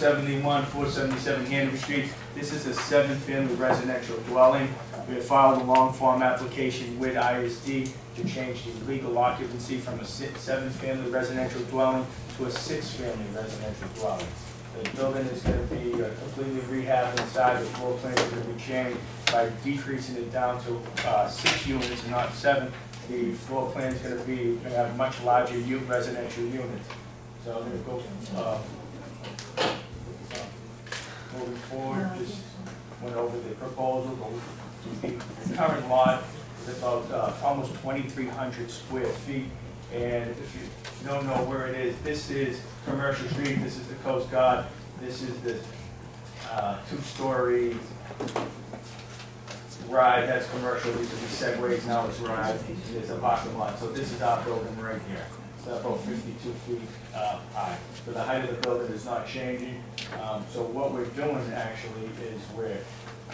471, 477 Hanover Street. This is a 7-family residential dwelling. We have filed a long form application with ISD to change the legal occupancy from a 7-family residential dwelling to a 6-family residential dwelling. The building is going to be completely rehabbed inside. The floor plan is going to be changed by decreasing it down to 6 units, not 7. The floor plan is going to have much larger residential units. So I'm going to go moving forward. Just went over the proposal. The current lot is about almost 2,300 square feet. And if you don't know where it is, this is Commercial Street. This is the Coast Guard. This is the 2-story ride. That's commercial. These are the segways. Now it's ride. It's a parking lot. So this is our building right here. It's about 52 feet high. So the height of the building is not changing. So what we're doing actually is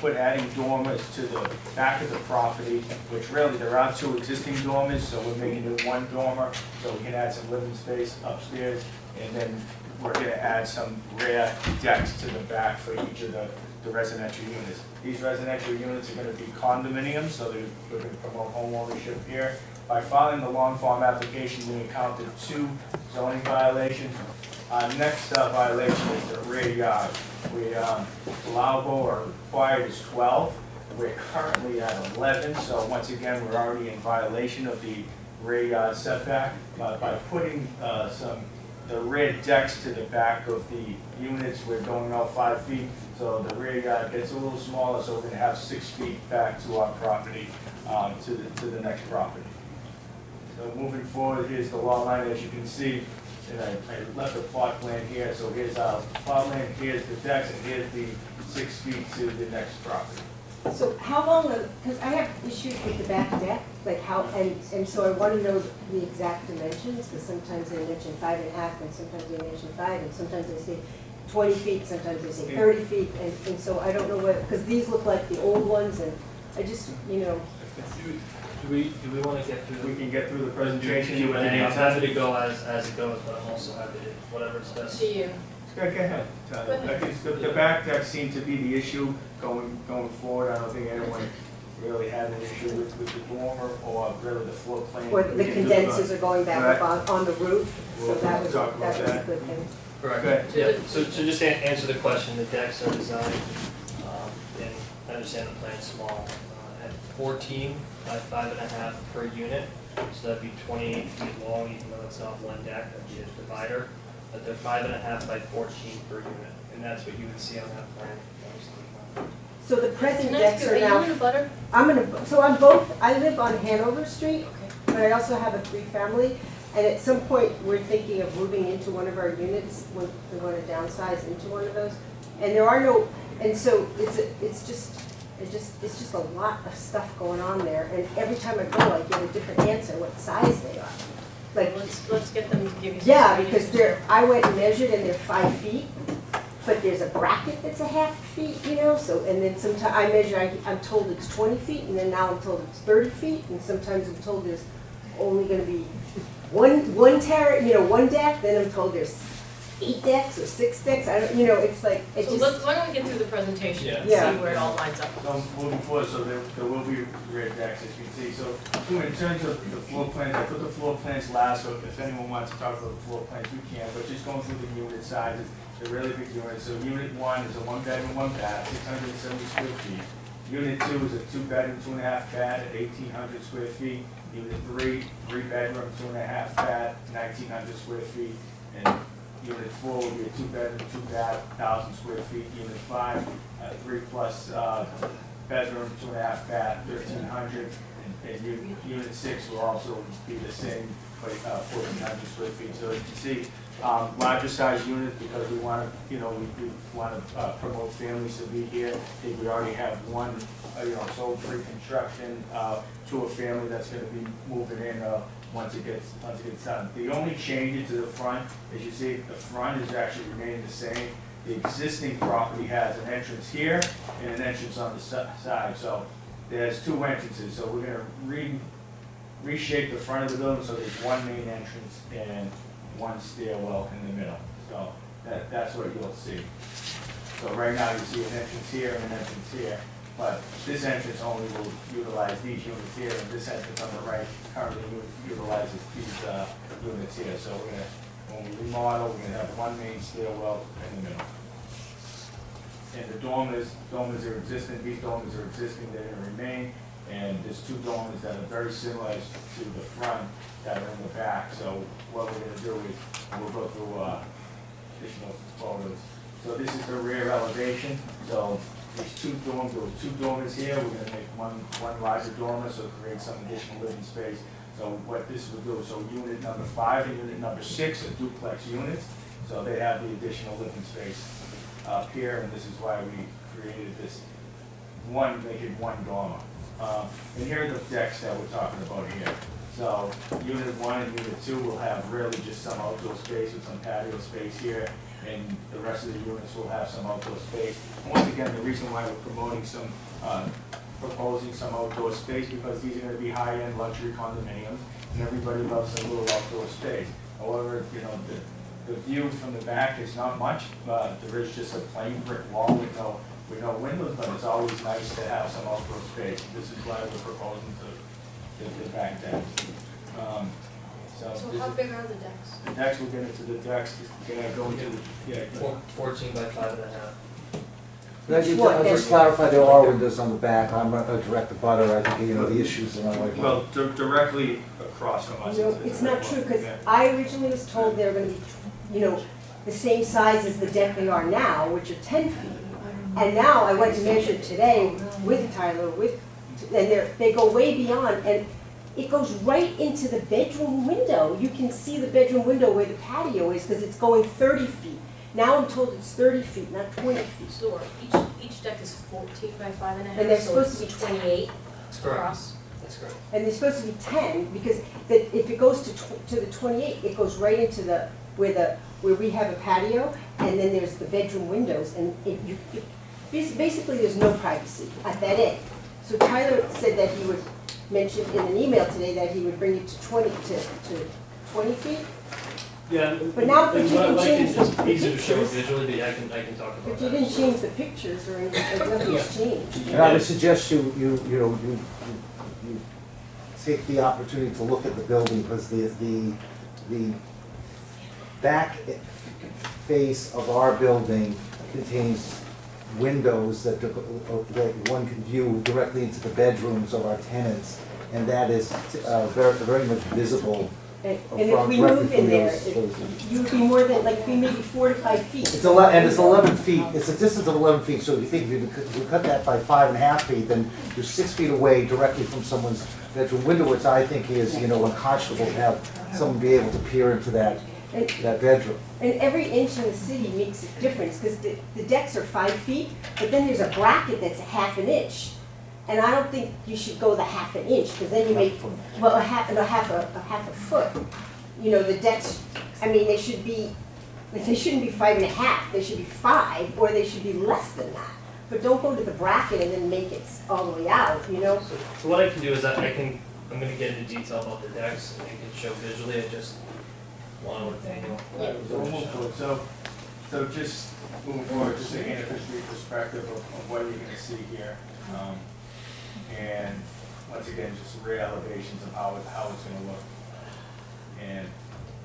we're adding dormers to the back of the property, which really there are 2 existing dormers, so we're making it 1 dormer, so we can add some living space upstairs, and then we're going to add some rear decks to the back for each of the residential units. These residential units are going to be condominiums, so we're going to promote home ownership here. By filing the long form application, we encountered 2 zoning violations. Our next violation is the rear yard. We allowable or required is 12. We're currently at 11, so once again, we're already in violation of the rear yard setback. By putting the rear decks to the back of the units, we're going out 5 feet, so the rear yard gets a little smaller, so we're going to have 6 feet back to our property, to the next property. So moving forward, here's the lot line, as you can see. And I left the plot plan here, so here's our plot plan, here's the decks, and here's the 6 feet to the next property. So how long, because I have issues with the back deck, like how, and so I want to know the exact dimensions, because sometimes they mention 5.5, and sometimes they mention 5, and sometimes they say 20 feet, sometimes they say 30 feet, and so I don't know what, because these look like the old ones, and I just, you know. Do we want to get through? We can get through the presentation. I'm happy to go as it goes, but I'm also happy to whatever's best. To you. Go ahead. The back deck seemed to be the issue going forward. I don't think anyone really had an issue with the dormer or really the floor plan. Or the condensers are going back up on the roof, so We'll that was talk about a that. good thing. Correct. Yeah. So to just answer the question, the decks are designed, and I understand the plan's small, at 14 by 5.5 per unit. So that'd be 28 feet long, even though it's off one deck, that'd be a divider. But they're 5.5 by 14 per unit, and that's what you would see on that plan. So the present Can I decks ask are you, now. are you in a butter? I'm both, I live on Hanover Street, Okay. but I also have a 3-family. And at some point, we're thinking of moving into one of our units, we want to downsize into one of those. And there are no, and so it's just a lot of stuff going on there. And every time I go, I get a different answer what size they are. Like, Let's get them to give you some. yeah, because I went and measured and they're 5 feet, but there's a bracket that's a half feet, you know, so, and then sometimes I measure, I'm told it's 20 feet, and then now I'm told it's 30 feet, and sometimes I'm told there's only gonna be one deck, then I'm told there's 8 decks or 6 decks, I don't, you know, it's like, it So just. why don't we get through the presentation and Yeah. see where it all lines up. So moving forward, so there will be rear decks, as you can see. So in terms of the floor plans, I put the floor plans last, so if anyone wants to talk about the floor plans, we can, but just going through the unit sizes, they're really big units. So unit 1 is a 1-bedroom, 1-bath, 670 square feet. Unit 2 is a 2-bedroom, 2.5 bath at 1,800 square feet. Unit 3, 3-bedroom, 2.5 bath, 1,900 square feet. And Unit 4 would be a 2-bedroom, 2-bath, 1,000 square feet. Unit 5, 3+ bedroom, 2.5 bath, 1,300. And Unit 6 will also be the same, but 1,400 square feet. So as you can see, larger size units because we want to, we want to promote families to be here. I think we already have one, sold pre-construction to a family that's going to be moving in once it gets done. The only changes to the front, as you see, the front is actually remaining the same. The existing property has an entrance here and an entrance on the side. So there's 2 entrances. So we're going to reshape the front of the building so there's one main entrance and one stairwell in the middle. So that's what you'll see. So right now you see an entrance here and an entrance here, but this entrance only will utilize these units here, and this entrance on the right currently utilizes these units here. So we're gonna, when we remodel, we're gonna have one main stairwell in the middle. And the dormers are existing, these dormers are existing, they're gonna remain, and there's two dormers that are very similar to the front that are in the back. So what we're gonna do is, we'll go through additional photos. So this is the rear elevation. So there's two dormers here. We're gonna make one larger dormer, so create some additional living space. So what this will do, so unit number 5 and unit number 6 are duplex units. So they have the additional living space up here, and this is why we created this make it one dormer. And here are the decks that we're talking about here. So unit 1 and unit 2 will have really just some outdoor space with some patio space here, and the rest of the units will have some outdoor space. And once again, the reason why we're proposing some outdoor space, because these are gonna be high-end luxury condominiums, and everybody loves a little outdoor space. However, you know, the view from the back is not much. There is just a plain brick wall with no windows, but it's always nice to have some outdoor space. This is why we're proposing the back deck. So this how is- big are the decks? The decks, we'll get into the decks, gonna go into the, yeah. 14 by 5.5. I'll just clarify, there are windows on the back. I'm a direct abutter. I think, you know, the issues are like. Well, directly across from us. You know, it's not true, because I originally was told they were gonna be, you know, the same size as the deck they are now, which are 10 feet. And now I went and measured today with Tyler, and they go way beyond, and it goes right into the bedroom window. You can see the bedroom window where the patio is, because it's going 30 feet. Now I'm told it's 30 feet, not 20 feet. So each deck is 14 by 5.5. And they're so supposed to it's be 28 That's correct. across. That's correct. And they're supposed to be 10, because if it goes to the 28, it goes right into where we have a patio, and then there's the bedroom windows, and basically there's no privacy at that end. So Tyler said that he would mention in an email today that he would bring it to 20 feet. Yeah, But now, but you can change it's the easier to show pictures. visually, but I can talk about But that. you didn't change the pictures or anything, nothing's changed. And I would suggest you take the opportunity to look at the building, because the back face of our building contains windows that one can view directly into the bedrooms of our tenants, and that is very much visible. And if we move in there, you would be more than, like, maybe 4 to 5 feet. It's 11 feet, it's a distance of 11 feet, so if you think if you cut that by 5.5 feet, then you're 6 feet away directly from someone's bedroom window, which I think is, you know, unconscionable to have someone be able to peer into that bedroom. And every inch in the city makes a difference, because the decks are 5 feet, but then there's a bracket that's a half an inch. And I don't think you should go the half an inch, because then you make, well, a half a foot. You know, the decks, I mean, they shouldn't be 5.5, they should be 5, or they should be less than that. But don't go to the bracket and then make it all the way out, you know? So what I can do is I'm gonna get into detail about the decks, and I can show visually, I just want to let Daniel. So we'll move forward. So just moving forward, just a Hanover Street perspective of what you're gonna see here. And once again, just rear elevations of how it's gonna look. And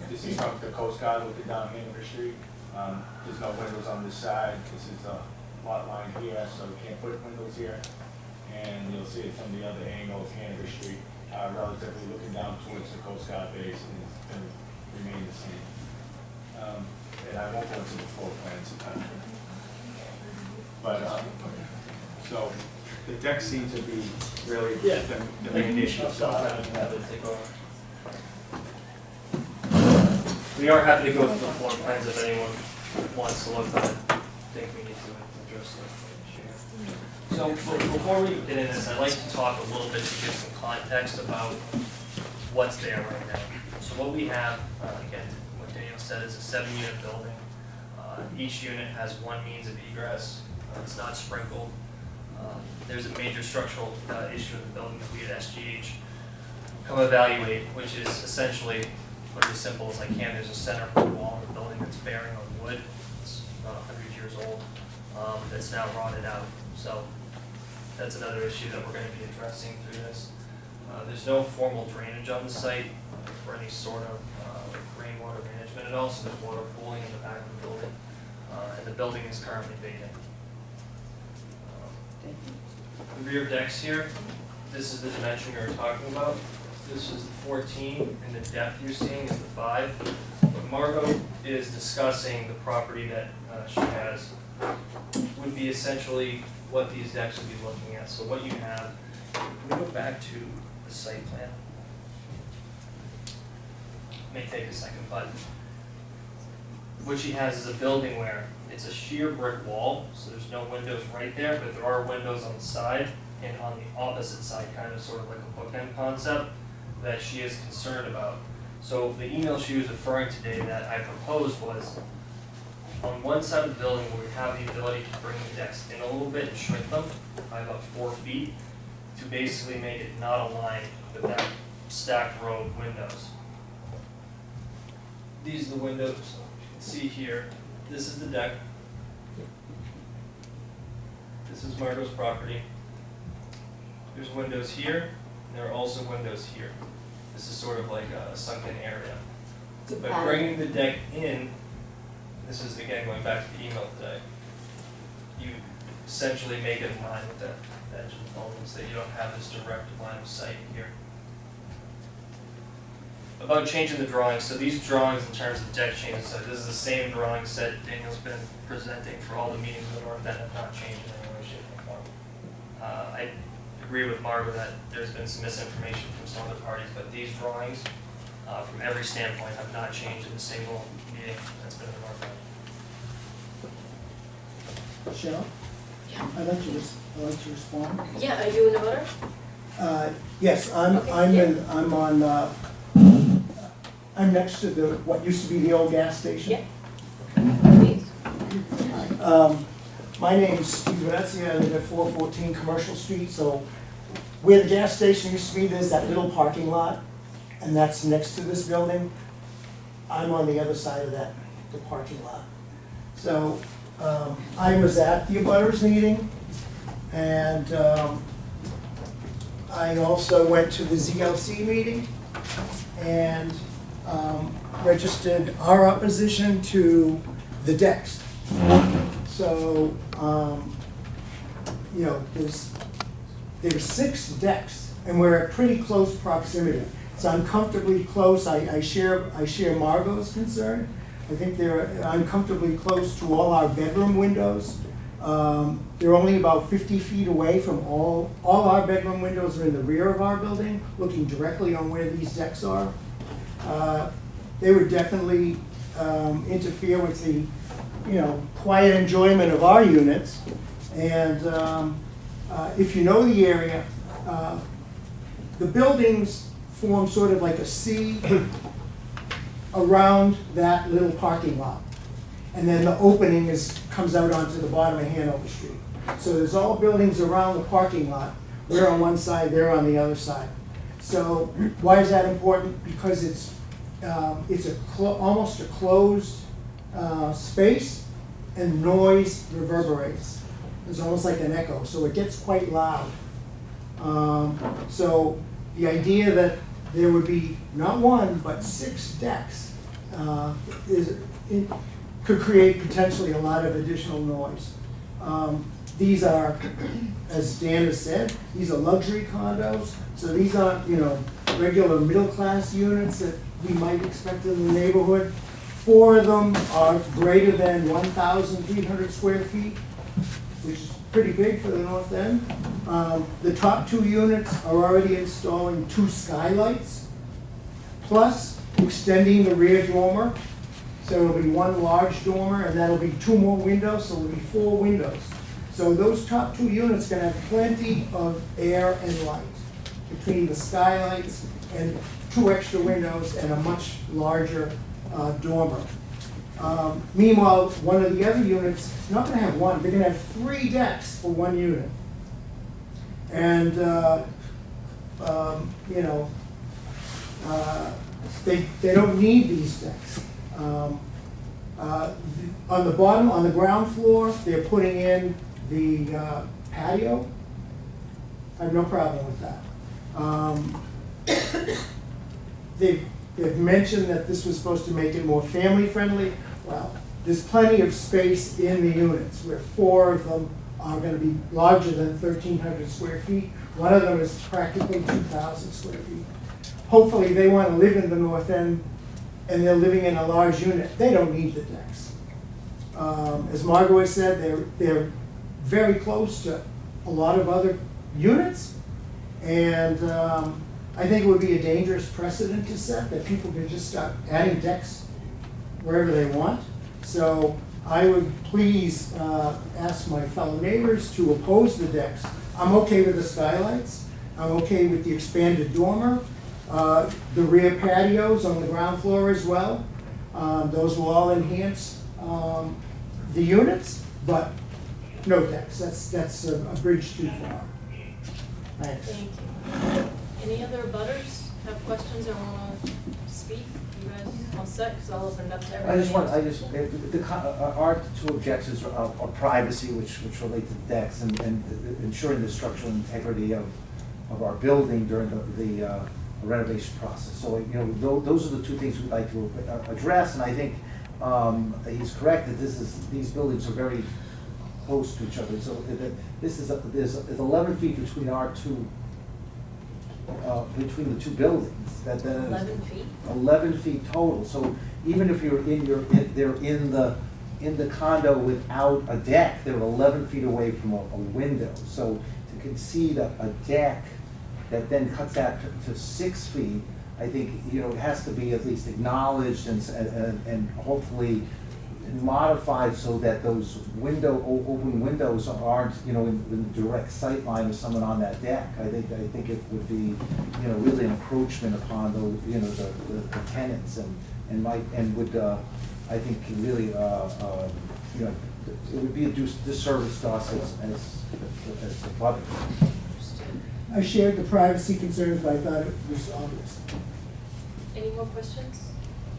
this is from the Coast Guard looking down Hanover Street. There's no windows on this side. This is a lot line here, so we can't put windows here. And you'll see it from the other angle of Hanover Street, relatively looking down towards the Coast Guard base, and it's gonna remain the same. And I won't go into the floor plans. But, so the decks seem to be really the main issue. We are happy to go through the floor plans if anyone wants to look, but I think we need to address the issue. So before we get into this, I'd like to talk a little bit to give some context about what's there right now. So what we have, again, what Daniel said, is a 7-unit building. Each unit has one means of egress. It's not sprinkled. There's a major structural issue in the building that we at SGH come evaluate, which is essentially, put it as simple as I can, there's a center wall in the building that's bearing on wood. about 100 years old, that's now rotted out. So that's another issue that we're going to be addressing through this. There's no formal drainage on the site for any sort of rainwater management at all, so there's water pooling in the back of the building, and the building is currently vacant. The rear decks here, this is the dimension we were talking about. This is the 14, and the depth you're seeing is the 5. What Margot is discussing, the property that she has, would be essentially what these decks would be looking at. So what you have, can we go back to the site plan? May take a second, but what she has is a building where it's a sheer brick wall, so there's no windows right there, but there are windows on the side and on the opposite side, kind of sort of like a bookend concept that she is concerned about. So the email she was referring to today that I proposed was on one side of the building where we have the ability to bring the decks in a little bit and shrink them by about 4 feet to basically make it not align with that stacked row of windows. These are the windows you can see here. This is the deck. This is Margot's property. There's windows here, and there are also windows here. This is sort of like a sunken area. By bringing the deck in, this is again going back to the email today, you essentially make it in line with the edge of the buildings, that you don't have this direct line of sight here. About changing the drawings, so these drawings in terms of deck changes, so this is the same drawing set Daniel's been presenting for all the meetings in the north end, have not changed in any way, shape, or form. I agree with Margaret that there's been some misinformation from some other parties, but these drawings, from every standpoint, have not changed in a single meeting that's been in the north end. Cheryl? Yeah. I'd like to respond. Yeah, are you in the voter? Yes, I'm next to what used to be the old gas station. Yeah. Please. My name's Steve Venezia, I live at 414 Commercial Street, so where the gas station used to be, there's that little parking lot, and that's next to this building. I'm on the other side of the parking lot. So, I was at the abutters meeting, and I also went to the ZLC meeting, and registered our opposition to the decks. So, you know, there's 6 decks, and we're at pretty close proximity. So I'm comfortably close. I share Margot's concern. I think they're uncomfortably close to all our bedroom windows. They're only about 50 feet away from all our bedroom windows are in the rear of our building, looking directly on where these decks are. They would definitely interfere with the, quiet enjoyment of our units. And if you know the area, the buildings form sort of like a C around that little parking lot. And then the opening comes out onto the bottom of Hanover Street. So there's all buildings around the parking lot. We're on one side, they're on the other side. So why is that important? Because it's almost a closed space, and noise reverberates. It's almost like an echo, so it gets quite loud. So the idea that there would be not 1, but 6 decks could create potentially a lot of additional noise. These are, as Dan has said, these are luxury condos, so these aren't, regular middle-class units that we might expect in the neighborhood. 4 of them are greater than 1,300 square feet, which is pretty big for the north end. The top 2 units are already installing 2 skylights, plus extending the rear dormer. So it'll be 1 large dormer, and that'll be 2 more windows, so it'll be 4 windows. So those top 2 units are gonna have plenty of air and light between the skylights and 2 extra windows and a much larger dormer. Meanwhile, one of the other units is not gonna have 1, they're gonna have 3 decks for 1 unit. And, they don't need these decks. On the bottom, on the ground floor, they're putting in the patio. I have no problem with that. They've mentioned that this was supposed to make it more family-friendly. Well, there's plenty of space in the units, where 4 of them are gonna be larger than 1,300 square feet. One of them is practically 2,000 square feet. Hopefully, they wanna live in the north end, and they're living in a large unit. They don't need the decks. As Margot has said, they're very close to a lot of other units, and I think it would be a dangerous precedent to set, that people could just start adding decks wherever they want. So I would please ask my fellow neighbors to oppose the decks. I'm okay with the skylights. I'm okay with the expanded dormer. The rear patios on the ground floor as well. Those will all enhance the units, but no decks. That's a bridge too far. Thanks. Thank you. Any other butters have questions or wanna speak? You guys all set, cause I'll open it up to everybody. Our two objectives are privacy, which relate to decks, and ensuring the structural integrity of our building during the renovation process. So, you know, those are the two things we'd like to address, and I think he's correct that these buildings are very close to each other. So there's 11 feet between our two, between the two buildings. That then 11 feet? 11 feet total. So even if they're in the condo without a deck, they're 11 feet away from a window. So to concede a deck that then cuts that to 6 feet, I think, you know, it has to be at least acknowledged and hopefully modified so that those open windows aren't, you know, in the direct sight line of someone on that deck. I think it would be, you know, really an encroachment upon the, you know, the tenants and would, I think, really, you know, it would be a disservice to us as a public. I shared the privacy concerns, but I thought it was obvious. Any more questions?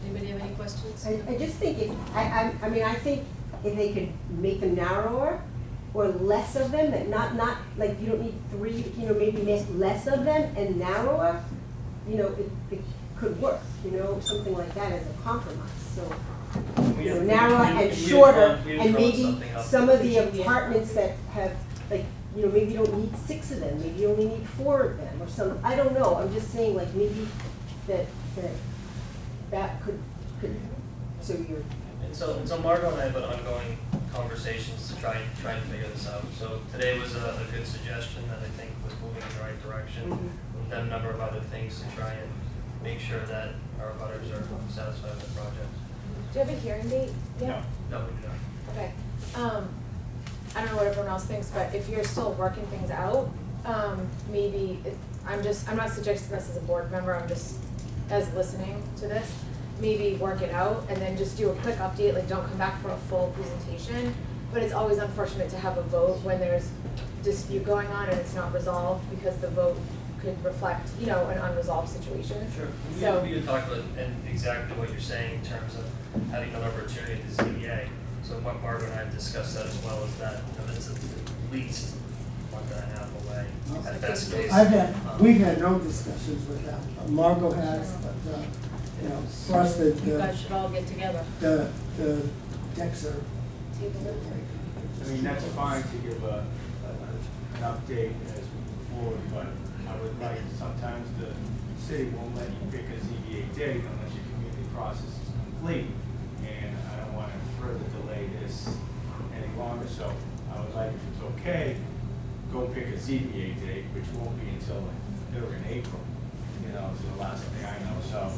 Anybody have any questions? I just think I mean, I think if they could make them narrower or less of them, that not like you don't need 3, you know, maybe less of them and narrower, you know, it could work, you know, something like that as a compromise, so. You know, narrower and shorter, and maybe some of the apartments that have, like, you know, maybe you don't need 6 of them, maybe you only need 4 of them, or some, I don't know, I'm just saying, like, maybe that could, so you're. And so Margot and I have been ongoing conversations to try and figure this out. So today was a good suggestion that I think was moving in the right direction. We've done a number of other things to try and make sure that our butters are satisfied with the project. Do you have a hearing date yet? No, we do not. Okay. I don't know what everyone else thinks, but if you're still working things out, maybe, I'm not suggesting this as a board member, I'm just as listening to this, maybe work it out and then just do a quick update, like don't come back for a full presentation. But it's always unfortunate to have a vote when there's dispute going on and it's not resolved, because the vote could reflect, you know, an unresolved situation. Sure. So We could talk about and exactly what you're saying in terms of having another opportunity at the ZBA. So what Margaret and I have discussed that as well, is that, you know, it's at least 1.5 away at best case. We've had no discussions with them. Margot has, but, you know, for us, You guys should all get together. the decks are. I mean, that's fine to give an update as we move forward, but I would like, sometimes the city won't let you pick a ZBA date unless your community process is complete, and I don't want to further delay this any longer, so I would like, if it's okay, go pick a ZBA date, which won't be until middle in April, you know, is the last thing I know, so,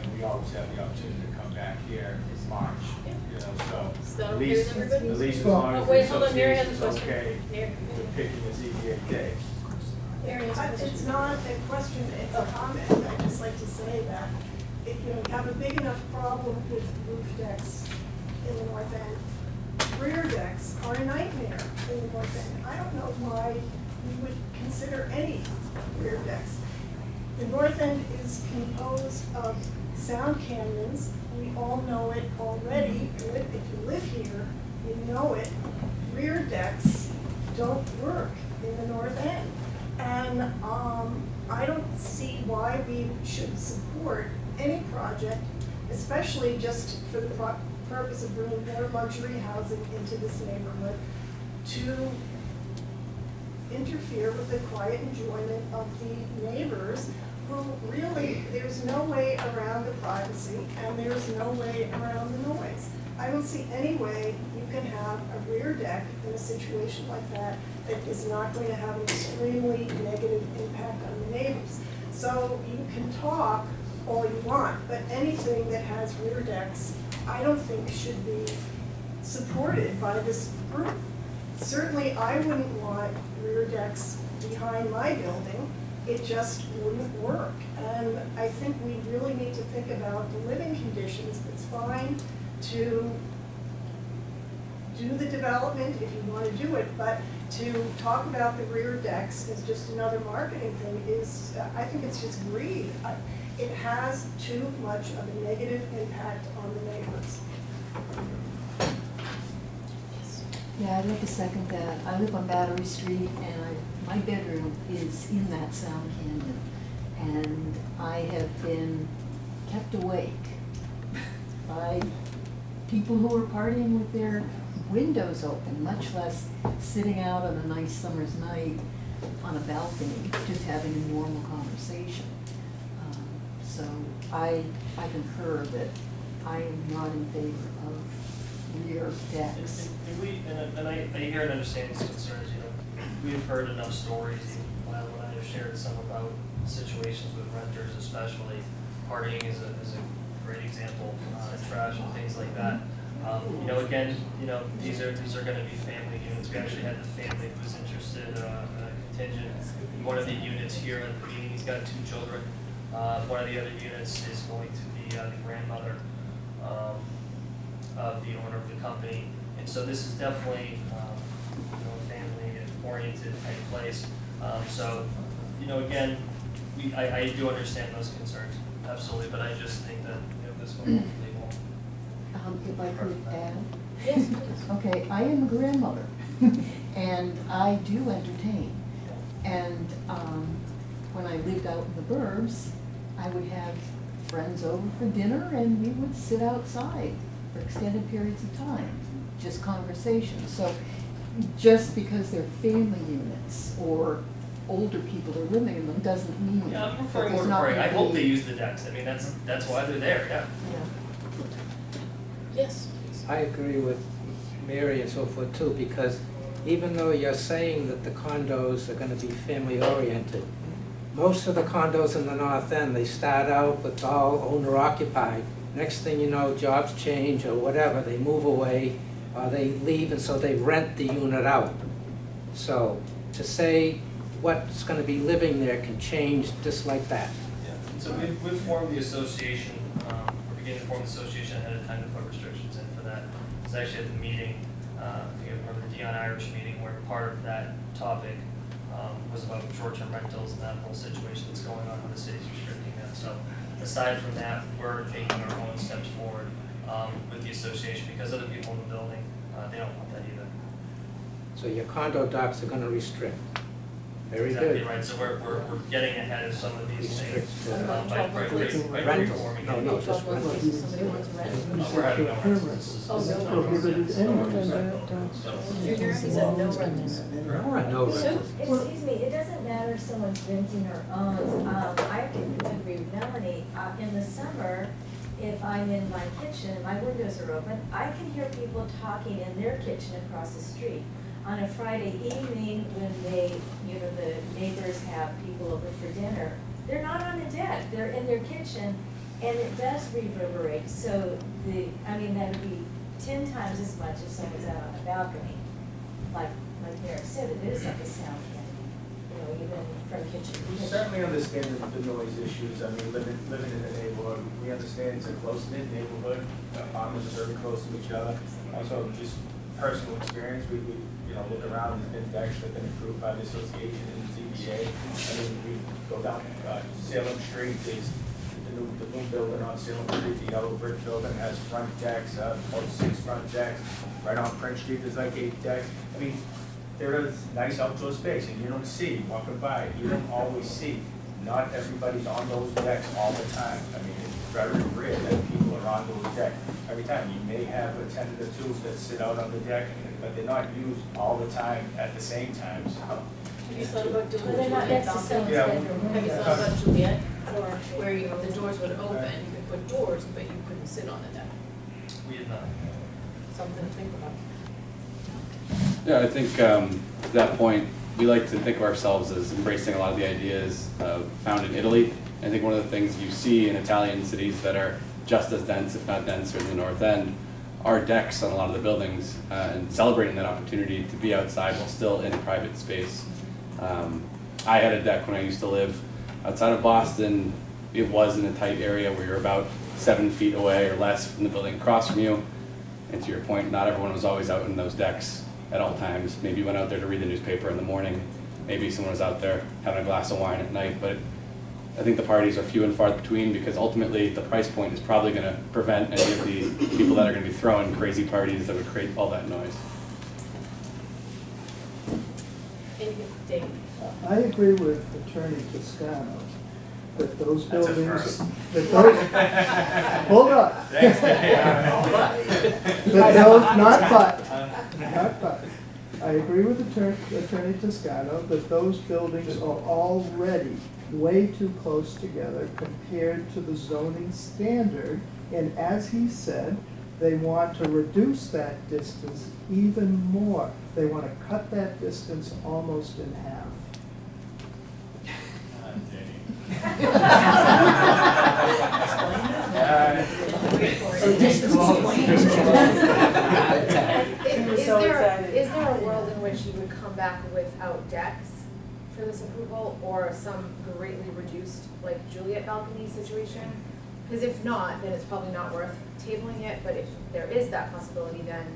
and we always have the opportunity to come back here in March, you know, Is so that at okay least, with everybody? at least as Well- long Oh, as wait, the hold on, Mary has a association's question. okay Mary. with picking a ZBA date. Mary has a question. It's not a question, it's a comment. I'd just like to say that if you have a big enough problem with roof decks in the north end, rear decks are a nightmare in the north end. I don't know why we would consider any rear decks. The north end is composed of sound canyons. We all know it already. If you live here, you know it. Rear decks don't work in the north end. And I don't see why we should support any project, especially just for the purpose of bringing more luxury housing into this neighborhood, to interfere with the quiet enjoyment of the neighbors who really, there's no way around the privacy and there's no way around the noise. I don't see any way you can have a rear deck in a situation like that that is not going to have an extremely negative impact on the neighbors. So you can talk all you want, but anything that has rear decks, I don't think should be supported by this group. Certainly, I wouldn't want rear decks behind my building. It just wouldn't work. And I think we really need to think about the living conditions. It's fine to do the development if you want to do it, but to talk about the rear decks as just another marketing thing is, I think it's just greed. It has too much of a negative impact on the neighbors. Yeah, I'd like to second that. I live on Battery Street and my bedroom is in that sound canyon. And I have been kept awake by people who are partying with their windows open, much less sitting out on a nice summer's night on a balcony, just having a normal conversation. So I concur that I am not in favor of rear decks. And I hear and understand these concerns, we've heard enough stories, when I've shared some about situations with renters especially. Partying is a great example, trash and things like that. Again, these are gonna be family units. We actually had the family who was interested, contingent in one of the units here at the meeting. He's got 2 children. One of the other units is going to be the grandmother of the owner of the company. And so this is definitely, a family-oriented type place. Again, I do understand those concerns, absolutely, but I just think that, this one hopefully won't. If I could add. Yes, please. Okay, I am a grandmother and I do entertain. And when I lived out in the burbs, I would have friends over for dinner and we would sit outside for extended periods of time, just conversation. So just because they're family units or older people are living in them doesn't mean Yeah, I'm that referring more there's to not party. gonna I hope be- they use the decks. I mean, that's why they're there, yeah. Yeah. Yes, please. I agree with Mary and so forth too, because even though you're saying that the condos are gonna be family oriented, most of the condos in the North End, they start out with all owner occupied. Next thing you know, jobs change or whatever, they move away, or they leave, and so they rent the unit out. So to say what's gonna be living there can change just like that. Yeah, so we've formed the association, we're beginning to form the association ahead of time to put restrictions in for that. It's actually at the meeting, if you remember the Dion Irish meeting, where part of that topic was about short-term rentals and that whole situation that's going on when the city's restricting them. So aside from that, we're taking our own steps forward with the association because other people in the building, they don't want that either. So your condo docs are gonna restrict. Very Exactly good. right, so we're getting ahead of some of these things Restrict, by rental. reforming No, it. no, just rental. Somebody wants rent. We're having no rentals. Oh, no rentals. Junior, he said no rentals. No rental. Excuse me, it doesn't matter if someone's renting or owns. I can agree with Melanie. In the summer, if I'm in my kitchen, my windows are open, I can hear people talking in their kitchen across the street. On a Friday evening, when the neighbors have people over for dinner, they're not on the deck, they're in their kitchen, and it does reverberate. So that'd be 10 times as much if someone's out on a balcony. Like Derek said, it is like a sound canyon, even from kitchen to We kitchen. certainly understand the noise issues. I mean, living in the neighborhood, we understand it's a close-knit neighborhood. Apartments are very close to each other. Also, just personal experience, we look around, there's been decks that have been approved by the association and the ZBA. I mean, we go down Salem Street, there's the new building on Salem Street, the yellow brick building has front decks, about 6 front decks. Right on Prince Street, there's like 8 decks. I mean, there is nice outdoor space, and you don't see, walking by, you don't always see. Not everybody's on those decks all the time. I mean, it's very rare that people are on those decks every time. You may have a tenant or two that sit out on the deck, but they're not used all the time at the same time, so. Have you thought about doing But they're not Juliet next to balcony? someone's Yeah. bedroom. Have you thought about Juliet, or where the doors would open, you could put doors, but you couldn't sit on the deck? We have not. Something to think about. Yeah, I think to that point, we like to think of ourselves as embracing a lot of the ideas found in Italy. I think one of the things you see in Italian cities that are just as dense, if not denser, in the North End, are decks on a lot of the buildings, and celebrating that opportunity to be outside while still in private space. I had a deck when I used to live outside of Boston. It was in a tight area where you're about 7 feet away or less from the building across from you. And to your point, not everyone was always out in those decks at all times. Maybe you went out there to read the newspaper in the morning. Maybe someone was out there having a glass of wine at night. But I think the parties are few and far between, because ultimately the price point is probably going to prevent any of the people that are going to be throwing crazy parties that would create all that noise. Dave? I agree with Attorney Toscano that those That's a buildings, first. that those, hold on. Thanks, That those, not but, I agree with Attorney Toscano that those buildings are already way too close together compared to the zoning standard. And as he said, they want to reduce that distance even more. They want to cut that distance almost in half. Is there a world in which you would come back without decks for this approval, or some greatly reduced, like Juliet balcony situation? Because if not, then it's probably not worth tabling it, but if there is that possibility, then.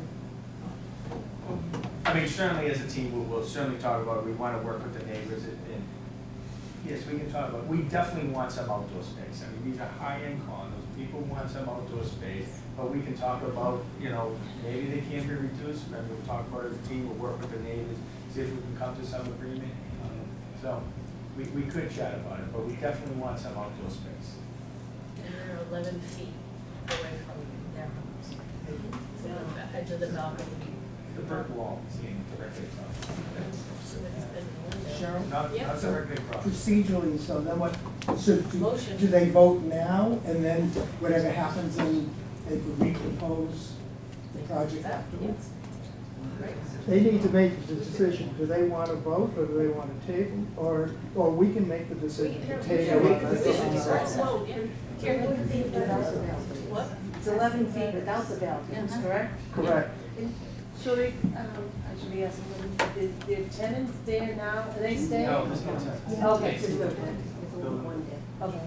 I mean, certainly as a team, we'll certainly talk about, we want to work with the neighbors, and yes, we can talk about, we definitely want some outdoor space. I mean, these are high-end condos, people want some outdoor space, but we can talk about, maybe they can be reduced, maybe we'll talk about it as a team, we'll work with the neighbors, see if we can come to some agreement. So, we could chat about it, but we definitely want some outdoor space. And they're 11 feet away from their homes. So the edge of the balcony. The brick wall, seeing directly across. So that's the window. Not Yeah. directly across. Procedurally, so then what, so Motion. do they vote now, and then whatever happens, then they could repropose the project afterwards? They need to make the decision, do they want to vote, or do they want to table, or we can make the decision to table. What? It's 11 feet without the balconies, correct? Correct. So I should be asking, the tenants there now, are they staying? No, there's no tenants. Okay, so there's no tenants, there's only one day. Okay.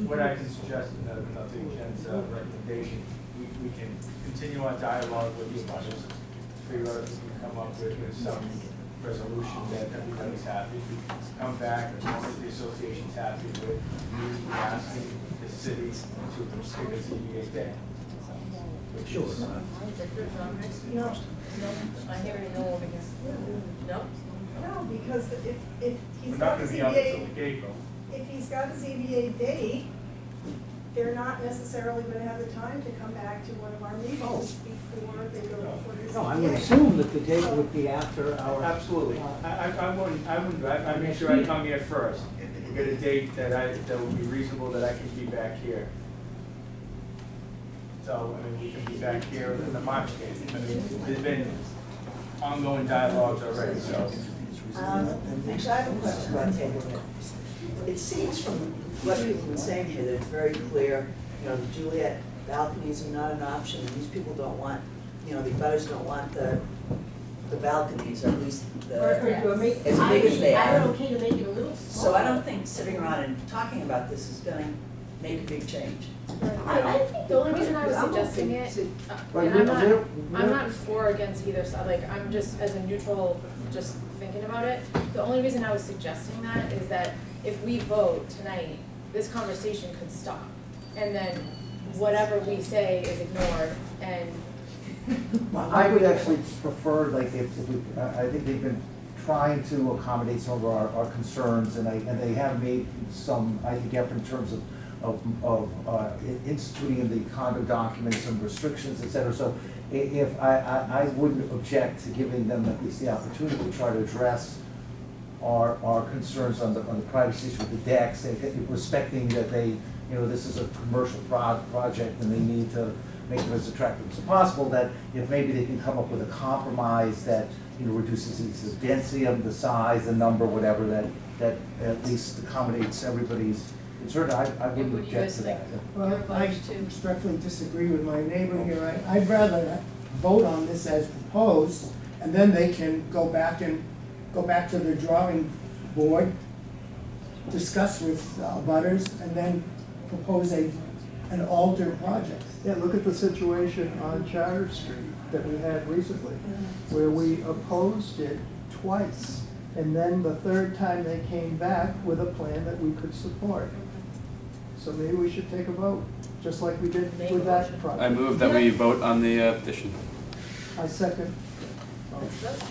What I can suggest, nothing Jen's recommendation, we can continue our dialogue with the abutters, figure out if we can come up with some resolution that everybody's happy. We can come back, as long as the association's happy with, we asking the city to consider ZBA day. Which is, No, I hear a no over here. No? no, because if we're he's not got a gonna be out until ZBA, the gate, though. if he's got a ZBA date, they're not necessarily gonna have the time to come back to one of our meetings before they go before the ZBA. No, I would assume that the date would be after our. Absolutely. I wouldn't, I make sure I come here first, get a date that would be reasonable, that I can be back here. So, I mean, we can be back here in the March date. I mean, there's been ongoing dialogues already, so. Actually, I have a question about tabling it. It seems from what people have been saying here that it's very clear, the Juliet balconies are not an option, and these people don't want, the butters don't want the balconies, or at least as big as they I are. don't okay to make it a little So smaller. I don't think sitting around and talking about this is gonna make a big change. I think The only reason I was I'm suggesting open it, to- Right, and we're- I'm not for or against either side, like, I'm just, as a neutral, just thinking about it. The only reason I was suggesting that is that if we vote tonight, this conversation could stop. And then whatever we say is ignored, and I would actually prefer, like, if we, I think they've been trying to accommodate some of our concerns, and they have made some, I think, effort in terms of instituting in the condo documents some restrictions, et cetera. So if, I wouldn't object to giving them at least the opportunity to try to address our concerns on the privacy issue with the decks, respecting that they, you know, this is a commercial project and they need to make them as attractive as possible, that if maybe they can come up with a compromise that, you know, reduces the density of the size, the number, whatever, that at least accommodates everybody's concern, I wouldn't what do you object guys to that. think? Well, Your I voters too. respectfully disagree with my neighbor here. I'd rather vote on this as proposed, and then they can go back to the drawing board, discuss with butters, and then propose an altered project. Yeah, look at the situation on Charter Street that we had recently, where we opposed it twice. And then the third time they came back with a plan that we could support. So maybe we should take a vote, just like we did with that project. I move that we vote on the petition. I second. Vote.